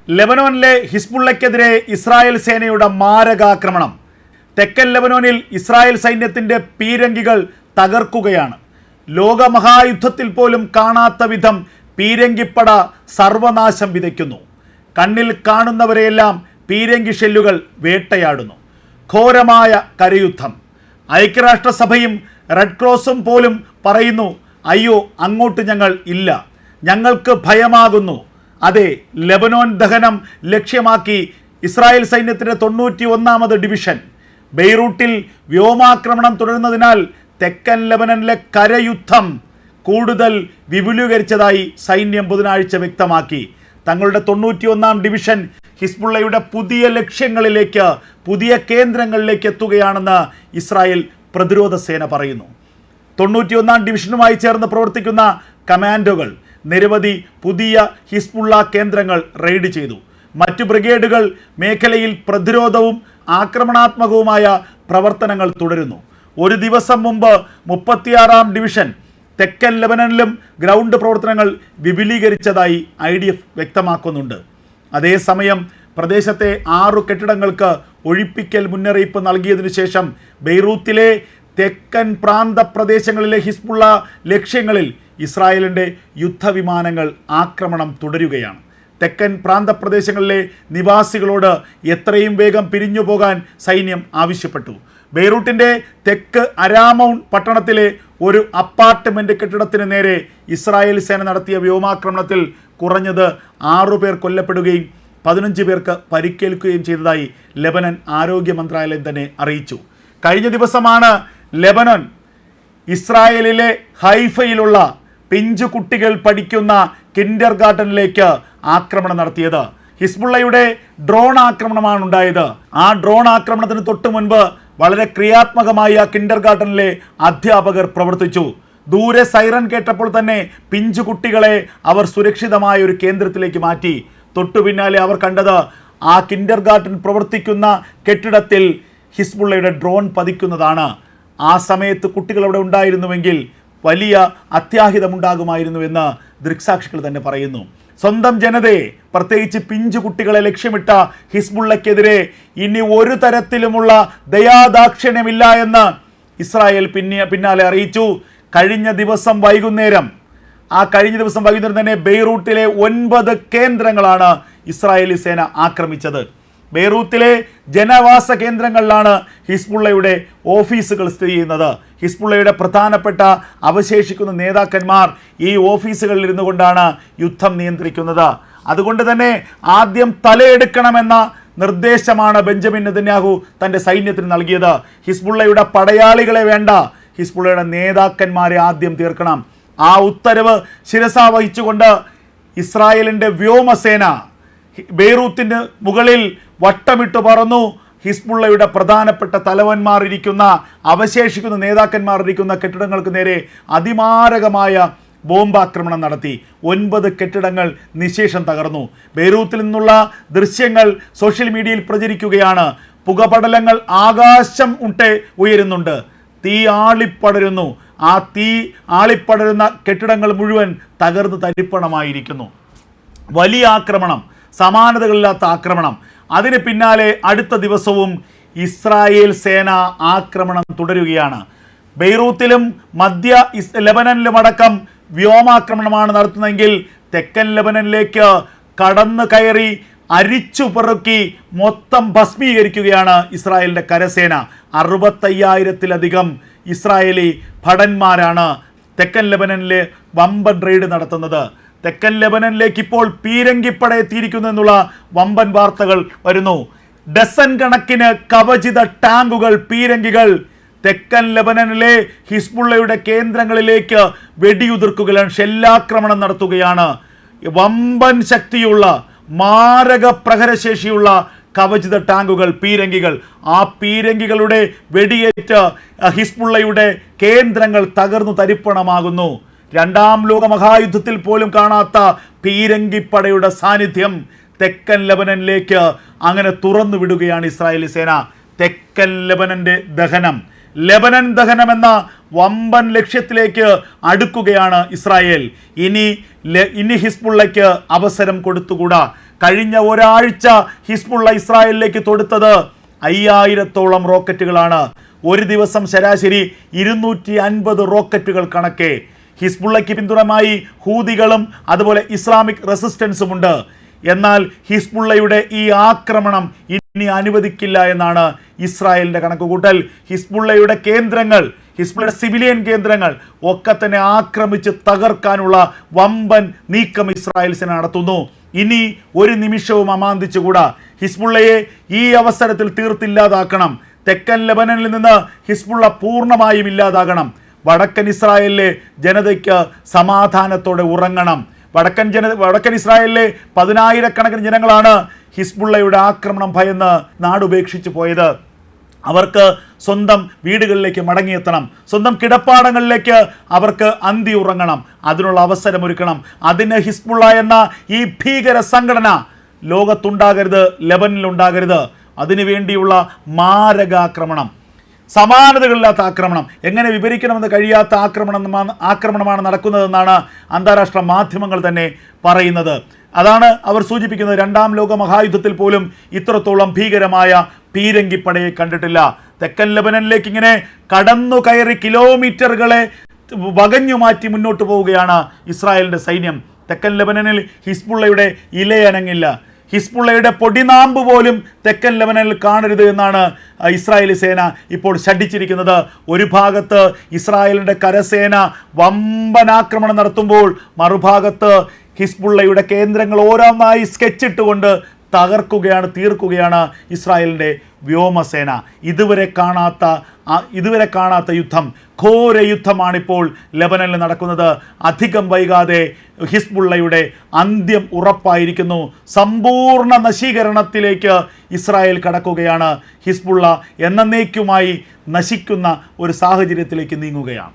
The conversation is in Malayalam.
ലെബനോനിലെ ഹിസ്ബുള്ളയ്ക്കെതിരെ ഇസ്രായേൽ സേനയുടെ മാരകാക്രമണം. തെക്കൻ ലെബനോനിൽ ഇസ്രായേൽ സൈന്യത്തിൻ്റെ പീരങ്കികൾ തകർക്കുകയാണ്. ലോകമഹായുദ്ധത്തിൽ പോലും കാണാത്ത വിധം പീരങ്കിപ്പട സർവനാശം വിതയ്ക്കുന്നു. കണ്ണിൽ കാണുന്നവരെയെല്ലാം പീരങ്കി ഷെല്ലുകൾ വേട്ടയാടുന്നു. ഘോരമായ കരയുദ്ധം. ഐക്യരാഷ്ട്രസഭയും റെഡ് ക്രോസും പോലും പറയുന്നു, അയ്യോ അങ്ങോട്ട് ഞങ്ങൾ ഇല്ല, ഞങ്ങൾക്ക് ഭയമാകുന്നു. അതെ, ലെബനോൻ ദഹനം ലക്ഷ്യമാക്കി ഇസ്രായേൽ സൈന്യത്തിൻ്റെ 91ാമത് ഡിവിഷൻ ബെയ്റൂട്ടിൽ വ്യോമാക്രമണം തുടരുന്നതിനാൽ തെക്കൻ ലെബനനിലെ കരയുദ്ധം കൂടുതൽ വിപുലീകരിച്ചതായി സൈന്യം ബുധനാഴ്ച വ്യക്തമാക്കി. തങ്ങളുടെ 91ാം ഡിവിഷൻ ഹിസ്ബുള്ളയുടെ പുതിയ ലക്ഷ്യങ്ങളിലേക്ക്, പുതിയ കേന്ദ്രങ്ങളിലേക്ക് എത്തുകയാണെന്ന് ഇസ്രായേൽ പ്രതിരോധ സേന പറയുന്നു. 91ാം ഡിവിഷനുമായി ചേർന്ന് പ്രവർത്തിക്കുന്ന കമാൻഡോകൾ നിരവധി പുതിയ ഹിസ്ബുള്ള കേന്ദ്രങ്ങൾ റെയ്ഡ് ചെയ്തു. മറ്റു ബ്രിഗേഡുകൾ മേഖലയിൽ പ്രതിരോധവും ആക്രമണാത്മകവുമായ പ്രവർത്തനങ്ങൾ തുടരുന്നു. ഒരു ദിവസം മുമ്പ് 36ാം ഡിവിഷൻ തെക്കൻ ലെബനനിലും ഗ്രൗണ്ട് പ്രവർത്തനങ്ങൾ വിപുലീകരിച്ചതായി IDF വ്യക്തമാക്കുന്നുണ്ട്. അതേസമയം പ്രദേശത്തെ 6 കെട്ടിടങ്ങൾക്ക് ഒഴിപ്പിക്കൽ മുന്നറിയിപ്പ് നൽകിയതിനു ശേഷം ബെയ്റൂത്തിലെ തെക്കൻ പ്രാന്ത പ്രദേശങ്ങളിലെ ഹിസ്ബുള്ള ലക്ഷ്യങ്ങളിൽ ഇസ്രായേലിൻ്റെ യുദ്ധവിമാനങ്ങൾ ആക്രമണം തുടരുകയാണ്. തെക്കൻ പ്രാന്തപ്രദേശങ്ങളിലെ നിവാസികളോട് എത്രയും വേഗം പിരിഞ്ഞു പോകാൻ സൈന്യം ആവശ്യപ്പെട്ടു. ബെയ്റൂട്ടിൻ്റെ തെക്ക് അരാമൗൺ പട്ടണത്തിലെ ഒരു അപ്പാർട്ട്മെൻറ്റ് കെട്ടിടത്തിന് നേരെ ഇസ്രായേൽ സേന നടത്തിയ വ്യോമാക്രമണത്തിൽ കുറഞ്ഞത് 6 പേർ കൊല്ലപ്പെടുകയും 15 പേർക്ക് പരിക്കേൽക്കുകയും ചെയ്തതായി ലെബനൻ ആരോഗ്യ മന്ത്രാലയം തന്നെ അറിയിച്ചു. കഴിഞ്ഞ ദിവസമാണ് ലെബനൻ ഇസ്രായേലിലെ ഹൈഫയിലുള്ള പിഞ്ചു കുട്ടികൾ പഠിക്കുന്ന കിൻഡർ ഗാർഡനിലേക്ക് ആക്രമണം നടത്തിയത്. ഹിസ്ബുള്ളയുടെ ഡ്രോൺ ആക്രമണമാണ് ഉണ്ടായത്. ആ ഡ്രോൺ ആക്രമണത്തിന് തൊട്ട് മുൻപ് വളരെ ക്രിയാത്മകമായി ആ കിൻഡർ ഗാർഡനിലെ അധ്യാപകർ പ്രവർത്തിച്ചു. ദൂരെ സൈറൻ കേട്ടപ്പോൾ തന്നെ പിഞ്ചു കുട്ടികളെ അവർ സുരക്ഷിതമായ ഒരു കേന്ദ്രത്തിലേക്ക് മാറ്റി. തൊട്ടു പിന്നാലെ അവർ കണ്ടത് ആ കിൻഡർ ഗാർഡൻ പ്രവർത്തിക്കുന്ന കെട്ടിടത്തിൽ ഹിസ്ബുള്ളയുടെ ഡ്രോൺ പതിക്കുന്നതാണ്. ആ സമയത്ത് കുട്ടികൾ അവിടെ ഉണ്ടായിരുന്നുവെങ്കിൽ വലിയ അത്യാഹിതമുണ്ടാകുമായിരുന്നുവെന്ന് ദൃക്സാക്ഷികൾ തന്നെ പറയുന്നു. സ്വന്തം ജനതയെ, പ്രത്യേകിച്ച് പിഞ്ചു കുട്ടികളെ ലക്ഷ്യമിട്ട ഹിസ്ബുള്ളയ്ക്കെതിരെ ഇനി ഒരു തരത്തിലുമുള്ള ദയാദാക്ഷിണ്യമില്ല എന്ന് ഇസ്രായേൽ പിന്നാലെ അറിയിച്ചു. കഴിഞ്ഞ ദിവസം വൈകുന്നേരം തന്നെ ബെയ്റൂട്ടിലെ 9 കേന്ദ്രങ്ങളാണ് ഇസ്രായേലി സേന ആക്രമിച്ചത്. ബെയ്റൂത്തിലെ ജനവാസ കേന്ദ്രങ്ങളിലാണ് ഹിസ്ബുള്ളയുടെ ഓഫീസുകൾ സ്ഥിതി ചെയ്യുന്നത്. ഹിസ്ബുള്ളയുടെ പ്രധാനപ്പെട്ട അവശേഷിക്കുന്ന നേതാക്കന്മാർ ഈ ഓഫീസുകളിൽ ഇരുന്നു കൊണ്ടാണ് യുദ്ധം നിയന്ത്രിക്കുന്നത്. അതുകൊണ്ട് തന്നെ ആദ്യം തലയെടുക്കണമെന്ന നിർദ്ദേശമാണ് ബെഞ്ചമിൻ നെതന്യാഹു തൻ്റെ സൈന്യത്തിന് നൽകിയത്. ഹിസ്ബുള്ളയുടെ പടയാളികളെ വേണ്ട, ഹിസ്ബുള്ളയുടെ നേതാക്കന്മാരെ ആദ്യം തീർക്കണം. ആ ഉത്തരവ് ശിരസാവഹിച്ചുകൊണ്ട് ഇസ്രായേലിൻ്റെ വ്യോമസേന ബെയ്റൂത്തിന് മുകളിൽ വട്ടമിട്ട് പറന്നു. ഹിസ്ബുള്ളയുടെ പ്രധാനപ്പെട്ട തലവന്മാർ ഇരിക്കുന്ന, അവശേഷിക്കുന്ന നേതാക്കന്മാർ ഇരിക്കുന്ന കെട്ടിടങ്ങൾക്ക് നേരെ അതിമാരകമായ ബോംബാക്രമണം നടത്തി. 9 കെട്ടിടങ്ങൾ നിശേഷം തകർന്നു. ബെയ്റൂത്തിൽ നിന്നുള്ള ദൃശ്യങ്ങൾ സോഷ്യൽ മീഡിയയിൽ പ്രചരിക്കുകയാണ്. പുകപടലങ്ങൾ ആകാശം ഉയരുന്നുണ്ട്. തീ ആളിപ്പടരുന്നു. ആ തീ ആളിപ്പടരുന്ന കെട്ടിടങ്ങൾ മുഴുവൻ തകർന്ന് തരിപ്പണമായിരിക്കുന്നു. വലിയ ആക്രമണം, സമാനതകളില്ലാത്ത ആക്രമണം. അതിന് പിന്നാലെ അടുത്ത ദിവസവും ഇസ്രായേൽ സേന ആക്രമണം തുടരുകയാണ്. ബെയ്റൂത്തിലും മധ്യ ലെബനനിലുമടക്കം വ്യോമാക്രമണമാണ് നടത്തുന്നതെങ്കിൽ തെക്കൻ ലെബനനിലേക്ക് കടന്നു കയറി അരിച്ചു പെറുക്കി മൊത്തം ഭസ്മീകരിക്കുകയാണ് ഇസ്രായേലിൻ്റെ കരസേന. 65,000-ലധികം ഇസ്രായേലി ഭടന്മാരാണ് തെക്കൻ ലെബനനിലെ വമ്പൻ റെയ്ഡ് നടത്തുന്നത്. തെക്കൻ ലെബനനിലേക്ക് ഇപ്പോൾ പീരങ്കിപ്പട എത്തിയിരിക്കുന്നു എന്നുള്ള വമ്പൻ വാർത്തകൾ വരുന്നു. ഡസൻ കണക്കിന് കവചിത ടാങ്കുകൾ, പീരങ്കികൾ തെക്കൻ ലെബനനിലെ ഹിസ്ബുള്ളയുടെ കേന്ദ്രങ്ങളിലേക്ക് വെടിയുതിർക്കുകയാണ്, ഷെല്ലാക്രമണം നടത്തുകയാണ്. വമ്പൻ ശക്തിയുള്ള, മാരക പ്രഹരശേഷിയുള്ള കവചിത ടാങ്കുകൾ, പീരങ്കികൾ. ആ പീരങ്കികളുടെ വെടിയേറ്റ് ഹിസ്ബുള്ളയുടെ കേന്ദ്രങ്ങൾ തകർന്നു തരിപ്പണമാകുന്നു. 2ാം ലോക മഹായുദ്ധത്തിൽ പോലും കാണാത്ത പീരങ്കിപ്പടയുടെ സാന്നിധ്യം തെക്കൻ ലെബനനിലേക്ക് അങ്ങനെ തുറന്നു വിടുകയാണ് ഇസ്രായേലി സേന. തെക്കൻ ലെബനൻ്റെ ദഹനം, ലെബനൻ ദഹനം എന്ന വമ്പൻ ലക്ഷ്യത്തിലേക്ക് അടുക്കുകയാണ് ഇസ്രായേൽ. ഇനി ഹിസ്ബുള്ളയ്ക്ക് അവസരം കൊടുത്തുകൂടാ. കഴിഞ്ഞ ഒരാഴ്ച ഹിസ്ബുള്ള ഇസ്രായേലിലേക്ക് തൊടുത്തത് 5000-ഓളം റോക്കറ്റുകളാണ്. ഒരു ദിവസം ശരാശരി 250 റോക്കറ്റുകൾ കണക്കെ. ഹിസ്ബുള്ളയ്ക്ക് പിന്തുണമായി ഹൂതികളും അതുപോലെ ഇസ്ലാമിക് റെസിസ്റ്റൻസുമുണ്ട്. എന്നാൽ ഹിസ്ബുള്ളയുടെ ഈ ആക്രമണം ഇനി അനുവദിക്കില്ല എന്നാണ് ഇസ്രായേലിന്റെ കണക്കുകൂട്ടൽ. ഹിസ്ബുള്ളയുടെ കേന്ദ്രങ്ങൾ, ഹിസ്ബുള്ളയുടെ സിവിലിയൻ കേന്ദ്രങ്ങൾ ഒക്കെ തന്നെ ആക്രമിച്ച് തകർക്കാനുള്ള വമ്പൻ നീക്കം ഇസ്രായേൽ സേന നടത്തുന്നു. ഇനി ഒരു നിമിഷവും അമാന്തിച്ചുകൂടാ. ഹിസ്ബുള്ളയെ ഈ അവസരത്തിൽ തീർത്തില്ലാതാക്കണം. തെക്കൻ ലെബനനിൽ നിന്ന് ഹിസ്ബുള്ള പൂർണ്ണമായും ഇല്ലാതാകണം. വടക്കൻ ഇസ്രായേലിലെ ജനതയ്ക്ക് സമാധാനത്തോടെ ഉറങ്ങണം. വടക്കൻ ഇസ്രായേലിലെ 10,000-കണക്കിന് ജനങ്ങളാണ് ഹിസ്ബുള്ളയുടെ ആക്രമണം ഭയന്ന് നാടുപേക്ഷിച്ചു പോയത്. അവർക്ക് സ്വന്തം വീടുകളിലേക്ക് മടങ്ങിയെത്തണം. സ്വന്തം കിടപ്പാടങ്ങളിലേക്ക് അവർക്ക് അന്തി ഉറങ്ങണം. അതിനുള്ള അവസരമൊരുക്കണം. അതിന് ഹിസ്ബുള്ള എന്ന ഈ ഭീകര സംഘടന ലോകത്തുണ്ടാകരുത്, ലെബനിലുണ്ടാകരുത്. അതിനുവേണ്ടിയുള്ള മാരകാക്രമണം, സമാനതകളില്ലാത്ത ആക്രമണം, എങ്ങനെ വിവരിക്കണമെന്ന് കഴിയാത്ത ആക്രമണമാണ് നടക്കുന്നതെന്നാണ് അന്താരാഷ്ട്ര മാധ്യമങ്ങൾ തന്നെ പറയുന്നത്. അതാണ് അവർ സൂചിപ്പിക്കുന്നത്. 2ാം ലോക മഹായുദ്ധത്തിൽ പോലും ഇത്രത്തോളം ഭീകരമായ പീരങ്കിപ്പടയെ കണ്ടിട്ടില്ല. തെക്കൻ ലെബനനിലേക്ക് ഇങ്ങനെ കടന്നു കയറി കിലോമീറ്ററുകളെ വകഞ്ഞു മാറ്റി മുന്നോട്ട് പോവുകയാണ് ഇസ്രായേലിൻ്റെ സൈന്യം. തെക്കൻ ലെബനനിൽ ഹിസ്ബുള്ളയുടെ ഇലയനങ്ങില്ല. ഹിസ്ബുള്ളയുടെ പൊടിനാമ്പ് പോലും തെക്കൻ ലെബനനിൽ കാണരുത് എന്നാണ് ഇസ്രായേലി സേന ഇപ്പോൾ ശഠിച്ചിരിക്കുന്നത്. ഒരു ഭാഗത്ത് ഇസ്രായേലിൻ്റെ കരസേന വമ്പൻ ആക്രമണം നടത്തുമ്പോൾ മറുഭാഗത്ത് ഹിസ്ബുള്ളയുടെ കേന്ദ്രങ്ങൾ ഓരോന്നായി സ്കെച്ചിട്ടുകൊണ്ട് തീർക്കുകയാണ് ഇസ്രായേലിൻ്റെ വ്യോമസേന. ഇതുവരെ കാണാത്ത യുദ്ധം, ഘോര യുദ്ധമാണിപ്പോൾ ലെബനനിൽ നടക്കുന്നത്. അധികം വൈകാതെ ഹിസ്ബുള്ളയുടെ അന്ത്യം ഉറപ്പായിരിക്കുന്നു. സമ്പൂർണ്ണ നശീകരണത്തിലേക്ക് ഇസ്രായേൽ കടക്കുകയാണ്. ഹിസ്ബുള്ള എന്നേക്കുമായി നശിക്കുന്ന ഒരു സാഹചര്യത്തിലേക്ക് നീങ്ങുകയാണ്.